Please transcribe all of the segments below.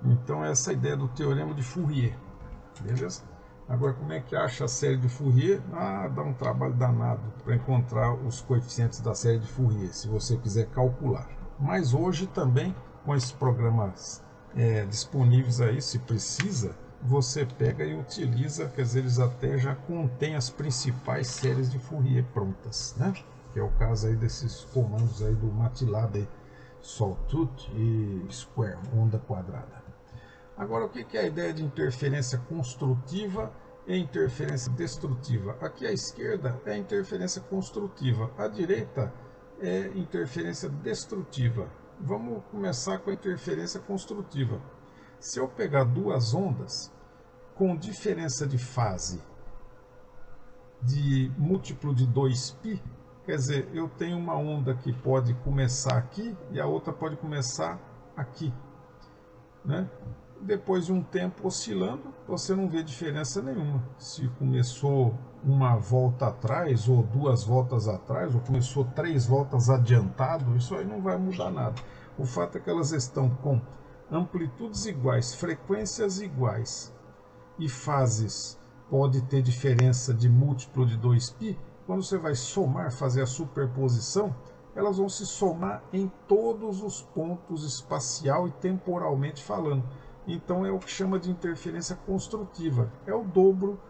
Então essa é a ideia do teorema de Fourier, beleza? Agora, como é que acha a série de Fourier? Dá um trabalho danado para encontrar os coeficientes da série de Fourier, se você quiser calcular. Mas hoje também, com esses programas disponíveis aí, se precisa, você pega e utiliza, quer dizer, eles até já contêm as principais séries de Fourier prontas, né? Que é o caso aí desses comandos aí do MATLAB, Sawtooth e Square, onda quadrada. Agora, o que é a ideia de interferência construtiva e interferência destrutiva? Aqui à esquerda é interferência construtiva, à direita é interferência destrutiva. Vamos começar com a interferência construtiva. Se eu pegar duas ondas com diferença de fase de múltiplo de 2π, quer dizer, eu tenho uma onda que pode começar aqui e a outra pode começar aqui, né? Depois de um tempo oscilando, você não vê diferença nenhuma. Se começou uma volta atrás, ou duas voltas atrás, ou começou 3 voltas adiantado, isso aí não vai mudar nada. O fato é que elas estão com amplitudes iguais, frequências iguais e fases pode ter diferença de múltiplo de 2π. Quando você vai somar, fazer a superposição, elas vão se somar em todos os pontos espacial e temporalmente falando. Então é o que chama de interferência construtiva. É o dobro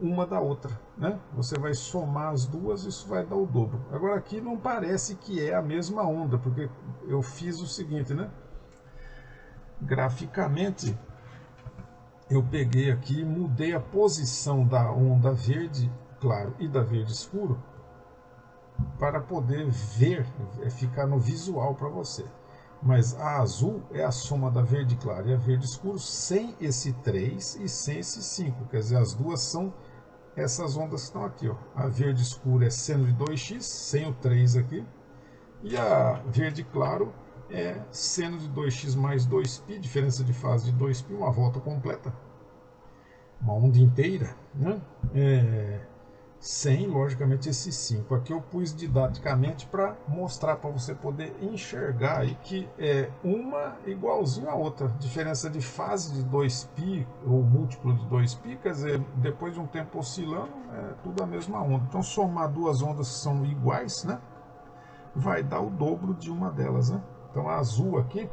uma da outra, né? Você vai somar as duas, isso vai dar o dobro. Agora aqui não parece que é a mesma onda, porque eu fiz o seguinte, né? Graficamente, eu peguei aqui e mudei a posição da onda verde claro e da verde escuro para poder ver, ficar no visual para você. Mas a azul é a soma da verde claro e a verde escuro sem esse 3 e sem esse 5. Quer dizer, as duas são essas ondas que estão aqui. Ó. A verde escuro é seno de 2x, sem o 3 aqui. E a verde claro é seno de 2x mais 2π, diferença de fase de 2π, uma volta completa. Uma onda inteira, né? Sem, logicamente, esse 5. Aqui eu pus didaticamente para mostrar, para você poder enxergar aí que é uma igualzinho à outra. Diferença de fase de 2π, ou múltiplo de 2π, quer dizer, depois de um tempo oscilando, é tudo a mesma onda. Então, somar duas ondas que são iguais, né, vai dar o dobro de uma delas, né? Então, a azul aqui,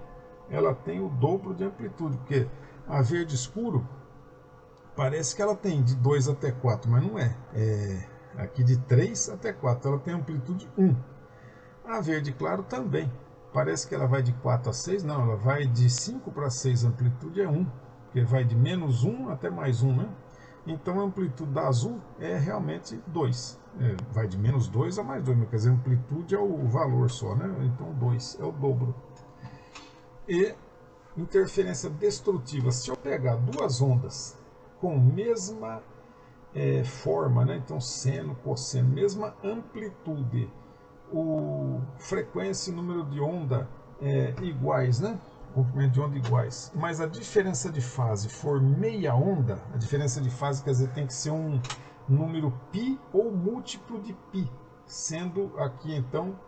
ela tem o dobro de amplitude, porque a verde escuro parece que ela tem de 2 até 4, mas não é. É aqui de 3 até 4, ela tem amplitude 1. A verde claro também. Parece que ela vai de 4 a 6, não, ela vai de 5 para 6, a amplitude é 1. Porque vai de menos 1 até mais 1, né? Então a amplitude da azul é realmente 2. Vai de menos 2 a mais 2, quer dizer, a amplitude é o valor só, né? Então 2 é o dobro. E interferência destrutiva. Se eu pegar duas ondas com mesma forma, né? Então seno, cosseno, mesma amplitude, frequência e número de onda iguais, né? Comprimento de onda iguais, mas a diferença de fase for meia onda, a diferença de fase quer dizer tem que ser um número π ou múltiplo de π, sendo aqui então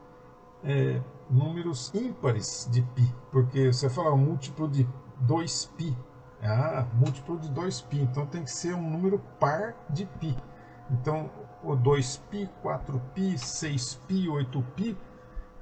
números ímpares de π, porque você fala um múltiplo de 2π, múltiplo de 2π, então tem que ser um número par de π. Então, o 2π, 4π, 6π, 8π,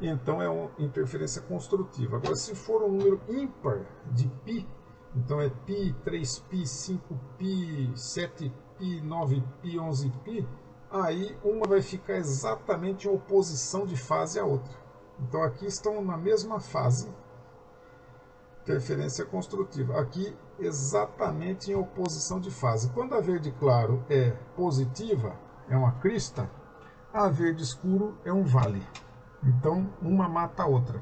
então é uma interferência construtiva. Agora, se for um número ímpar de π, então é π, 3π, 5π, 7π, 9π, 11π, aí uma vai ficar exatamente em oposição de fase à outra. Então, aqui estão na mesma fase, interferência construtiva. Aqui, exatamente em oposição de fase. Quando a verde claro é positiva, é uma crista, a verde escuro é um vale. Então, uma mata a outra.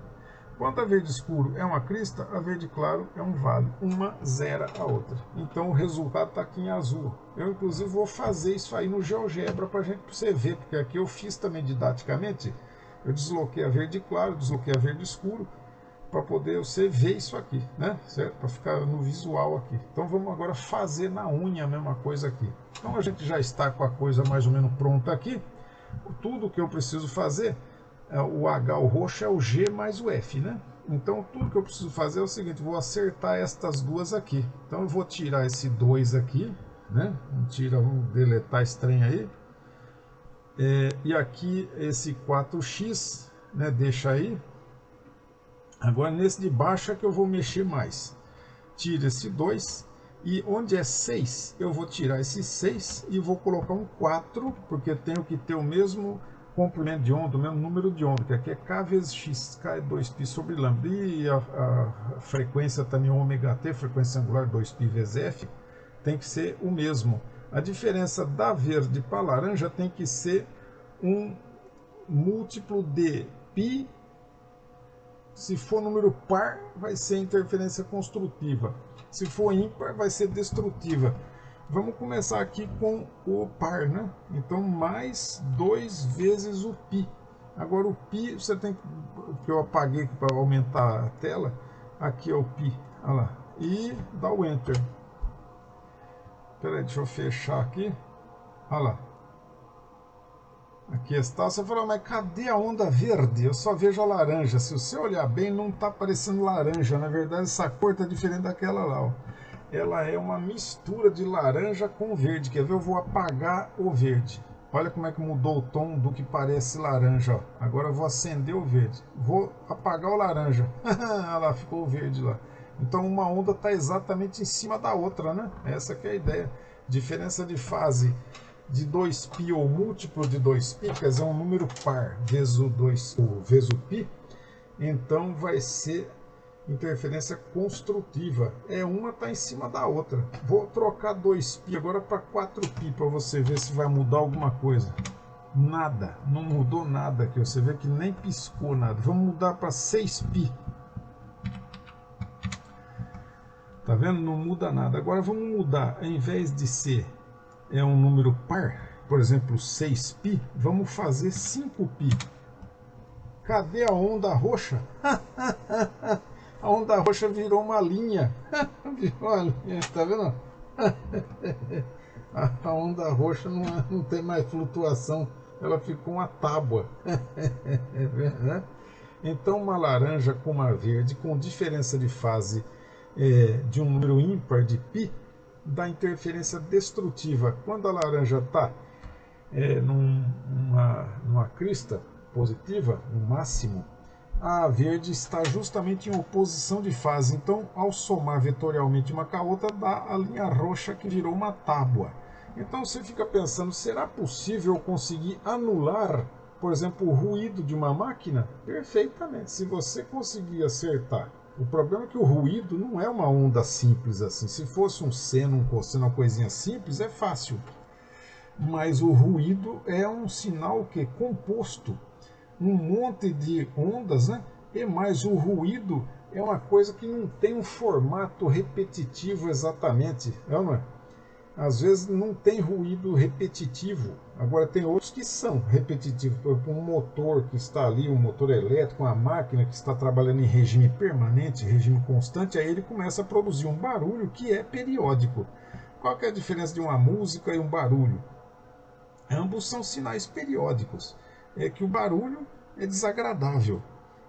Quando a verde escuro é uma crista, a verde claro é um vale. Uma zera a outra. Então, o resultado está aqui em azul. Eu, inclusive, vou fazer isso aí no GeoGebra para você ver, porque aqui eu fiz também didaticamente. Eu desloquei a verde claro, desloquei a verde escuro, para poder você ver isso aqui, né? Certo? Para ficar no visual aqui. Então vamos agora fazer na unha a mesma coisa aqui. Então a gente já está com a coisa mais ou menos pronta aqui. Tudo que eu preciso fazer, o H, o roxo, é o G mais o F, né? Então tudo que eu preciso fazer é o seguinte, vou acertar estas duas aqui. Então eu vou tirar esse 2 aqui, né? Vamos deletar esse trem aí. E aqui esse 4x, né? Deixa aí. Agora nesse de baixo é que eu vou mexer mais. Tira esse 2 e onde é 6, eu vou tirar esse 6 e vou colocar um 4, porque tenho que ter o mesmo comprimento de onda, o mesmo número de onda, que aqui é K vezes X, K é 2π sobre lambda, e a frequência também ômega t, frequência angular 2π vezes F, tem que ser o mesmo. A diferença da verde para laranja tem que ser um múltiplo de π. Se for número par, vai ser interferência construtiva. Se for ímpar, vai ser destrutiva. Vamos começar aqui com o par, né? Então, mais 2 vezes o π. Agora, o π, você tem que eu apaguei para aumentar a tela. Aqui é o π. Olha lá. E dá o Enter. Espera aí, deixa eu fechar aqui. Olha lá. Aqui está. Você falou, mas cadê a onda verde? Eu só vejo a laranja. Se você olhar bem, não está parecendo laranja. Na verdade, essa cor está diferente daquela lá. Ó. Ela é uma mistura de laranja com verde. Quer ver? Eu vou apagar o verde. Olha como é que mudou o tom do que parece laranja. Ó. Agora eu vou acender o verde. Vou apagar o laranja. Olha lá, ficou o verde lá. Então uma onda está exatamente em cima da outra, né? Essa que é a ideia. Diferença de fase de 2π ou múltiplo de 2π, quer dizer, um número par vezes o π, então vai ser interferência construtiva. Uma está em cima da outra. Vou trocar 2π agora para 4π para você ver se vai mudar alguma coisa. Nada, não mudou nada aqui. Você vê que nem piscou nada. Vamos mudar para 6π. Tá vendo? Não muda nada. Agora vamos mudar, ao invés de ser um número par, por exemplo 6π, vamos fazer 5π. Cadê a onda roxa? A onda roxa virou uma linha. Virou uma linha, tá vendo? A onda roxa não tem mais flutuação, ela ficou uma tábua. Então uma laranja com uma verde com diferença de fase de um número ímpar de π da interferência destrutiva. Quando a laranja está numa crista positiva, no máximo, a verde está justamente em oposição de fase. Então, ao somar vetorialmente uma com a outra, dá a linha roxa que virou uma tábua. Então você fica pensando, será possível conseguir anular, por exemplo, o ruído de uma máquina? Perfeitamente. Se você conseguir acertar. O problema é que o ruído não é uma onda simples assim. Se fosse um seno, um cosseno, uma coisinha simples, é fácil. Mas o ruído é um sinal que composto, um monte de ondas, né? E mais o ruído é uma coisa que não tem um formato repetitivo exatamente, não é? Às vezes não tem ruído repetitivo. Agora tem outros que são repetitivos. Por exemplo, um motor que está ali, um motor elétrico, uma máquina que está trabalhando em regime permanente, regime constante, aí ele começa a produzir um barulho que é periódico. Qual que é a diferença de uma música e um barulho? Ambos são sinais periódicos. É que o barulho é desagradável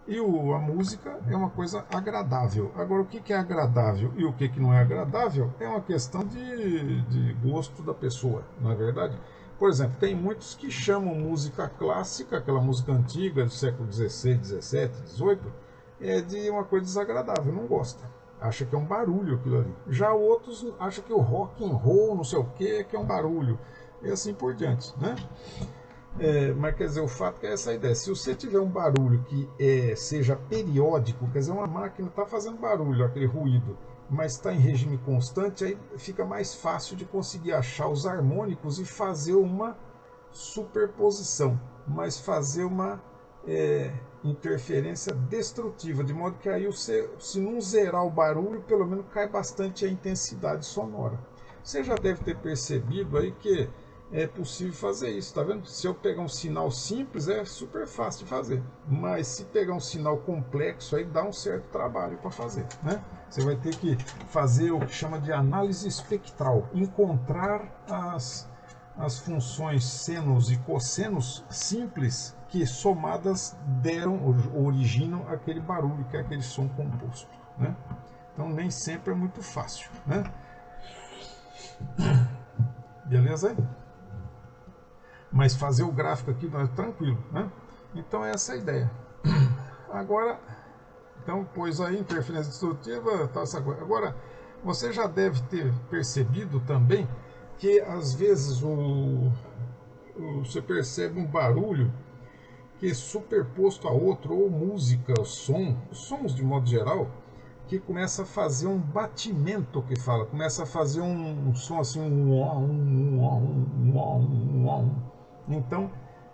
e a música é uma coisa agradável. Agora, o que é agradável e o que não é agradável é uma questão de gosto da pessoa, não é verdade? Por exemplo, tem muitos que chamam música clássica, aquela música antiga do século XVI, XVII, XVIII, de uma coisa desagradável, não gosta. Acha que é um barulho aquilo ali. Já outros acham que o rock and roll, não sei o que é um barulho. E assim por diante, né? Mas quer dizer, o fato é essa ideia. Se você tiver um barulho que seja periódico, quer dizer, uma máquina está fazendo barulho, aquele ruído, mas está em regime constante, aí fica mais fácil de conseguir achar os harmônicos e fazer uma superposição, mas fazer uma interferência destrutiva, de modo que aí você, se não zerar o barulho, pelo menos cai bastante a intensidade sonora. Você já deve ter percebido aí que é possível fazer isso, tá vendo? Se eu pegar um sinal simples, é super fácil de fazer. Mas se pegar um sinal complexo, aí dá um certo trabalho para fazer, né? Você vai ter que fazer o que chama de análise espectral, encontrar as funções senos e cossenos simples que somadas originam aquele barulho, que é aquele som composto, né? Então nem sempre é muito fácil, né? Beleza? Mas fazer o gráfico aqui não é tranquilo, né? Então essa é a ideia. Agora, então, pois aí, interferência destrutiva, tal, essa coisa. Agora, você já deve ter percebido também que às vezes você percebe um barulho que é superposto a outro, ou música, sons de modo geral, que começa a fazer um batimento, que fala, começa a fazer um som assim, então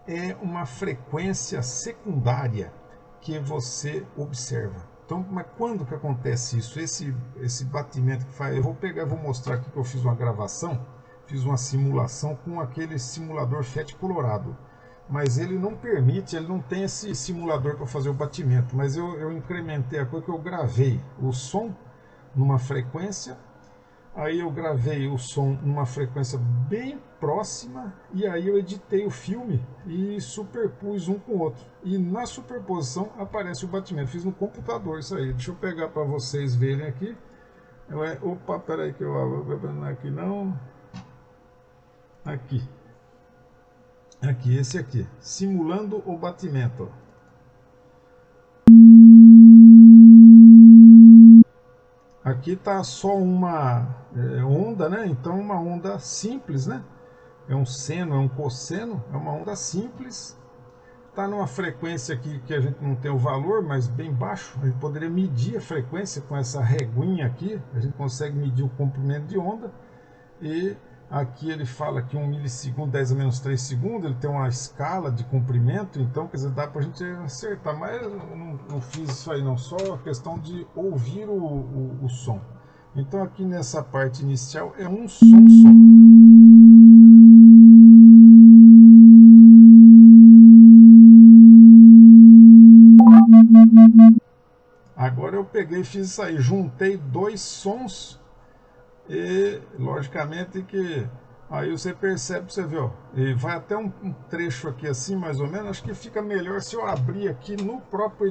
é uma frequência secundária que você observa. Então, mas quando que acontece isso? Esse batimento que faz, eu vou pegar, vou mostrar aqui que eu fiz uma gravação, fiz uma simulação com aquele simulador FET Colorado. Mas ele não permite, ele não tem esse simulador para fazer o batimento, mas eu incrementei a coisa que eu gravei o som numa frequência, aí eu gravei o som numa frequência bem próxima, e aí eu editei o filme e superpus um com o outro, e na superposição aparece o batimento. Fiz no computador isso aí, deixa eu pegar para vocês verem aqui. Opa, peraí que eu aqui não, aqui. Aqui, esse aqui, simulando o batimento. Aqui está só uma onda, né? Então uma onda simples, né? É um seno, é um cosseno, é uma onda simples. Está numa frequência aqui que a gente não tem o valor, mas bem baixo. A gente poderia medir a frequência com essa reguinha aqui. A gente consegue medir o comprimento de onda. E aqui ele fala que 1 milissegundo, 10 a menos 3 segundos, ele tem uma escala de comprimento, então quer dizer, dá para a gente acertar, mas eu não fiz isso aí não, só a questão de ouvir o som. Então aqui nessa parte inicial é um som só. Agora eu peguei e fiz isso aí, juntei dois sons. E logicamente que aí você percebe, você vê, ó, e vai até um trecho aqui assim mais ou menos. Acho que fica melhor se eu abrir aqui no próprio